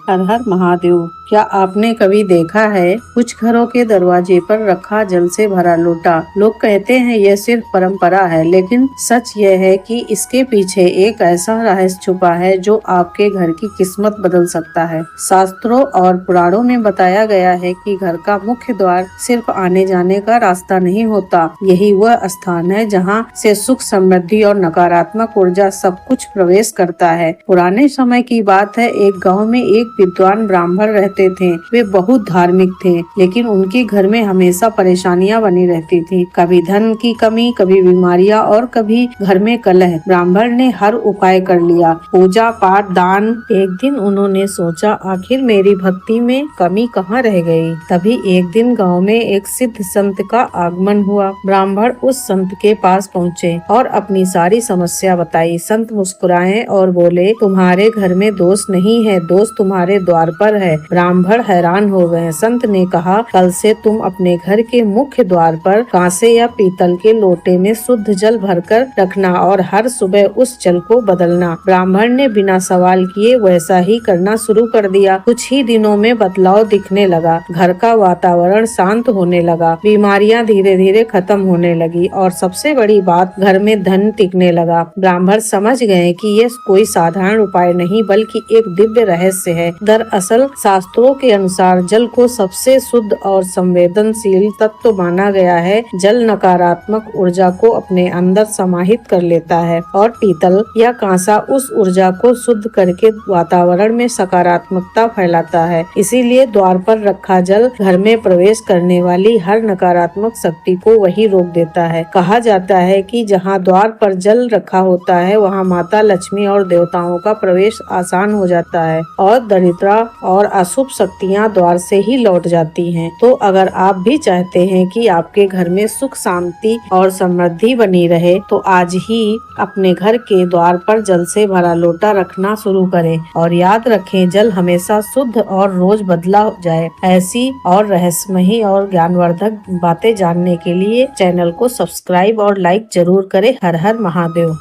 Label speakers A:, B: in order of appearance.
A: हर हर महादेव। क्या आपने कभी देखा है कुछ घरों के दरवाजे पर रखा जल से भरा लोटा? लोग कहते हैं यह सिर्फ परंपरा है, लेकिन सच यह है कि इसके पीछे एक ऐसा रहस्य छुपा है जो आपके घर की किस्मत बदल सकता है। शास्त्रों और पुराणों में बताया गया है कि घर का मुख्य द्वार सिर्फ आने जाने का रास्ता नहीं होता, यही वह स्थान है जहाँ से सुख, समृद्धि और नकारात्मक ऊर्जा सब कुछ प्रवेश करता है। पुराने समय की बात है, एक गाँव में एक विद्वान ब्राह्मण रहते थे। वे बहुत धार्मिक थे, लेकिन उनके घर में हमेशा परेशानियां बनी रहती थी। कभी धन की कमी, कभी बीमारियां और कभी घर में कलह। ब्राह्मण ने हर उपाय कर लिया, पूजा पाठ, दान। एक दिन उन्होंने सोचा, आखिर मेरी भक्ति में कमी कहाँ रह गई। तभी एक दिन गांव में एक सिद्ध संत का आगमन हुआ। ब्राह्मण उस संत के पास पहुँचे और अपनी सारी समस्या बताई। संत मुस्कुराए और बोले, तुम्हारे घर में दोष नहीं है, दोष तुम्हारे द्वार पर है। ब्राह्मण हैरान हो गए। संत ने कहा, कल से तुम अपने घर के मुख्य द्वार पर कांसे या पीतल के लोटे में शुद्ध जल भरकर रखना और हर सुबह उस जल को बदलना। ब्राह्मण ने बिना सवाल किए वैसा ही करना शुरू कर दिया। कुछ ही दिनों में बदलाव दिखने लगा। घर का वातावरण शांत होने लगा, बीमारियां धीरे धीरे खत्म होने लगी और सबसे बड़ी बात, घर में धन टिकने लगा। ब्राह्मण समझ गए कि यह कोई साधारण उपाय नहीं बल्कि एक दिव्य रहस्य है। दरअसल शास्त्रों के अनुसार जल को सबसे शुद्ध और संवेदनशील तत्व माना गया है। जल नकारात्मक ऊर्जा को अपने अंदर समाहित कर लेता है और पीतल या कांसा उस ऊर्जा को शुद्ध करके वातावरण में सकारात्मकता फैलाता है। इसीलिए द्वार पर रखा जल घर में प्रवेश करने वाली हर नकारात्मक शक्ति को वही रोक देता है। कहा जाता है कि जहाँ द्वार पर जल रखा होता है, वहाँ माता लक्ष्मी और देवताओं का प्रवेश आसान हो जाता है और दरिद्रता और अशुभ शक्तियाँ द्वार से ही लौट जाती हैं। तो अगर आप भी चाहते हैं कि आपके घर में सुख, शांति और समृद्धि बनी रहे, तो आज ही अपने घर के द्वार पर जल से भरा लोटा रखना शुरू करें और याद रखें, जल हमेशा शुद्ध और रोज बदला जाए। ऐसी और रहस्यमयी और ज्ञानवर्धक बातें जानने के लिए चैनल को सब्सक्राइब और लाइक जरूर करें। हर हर महादेव।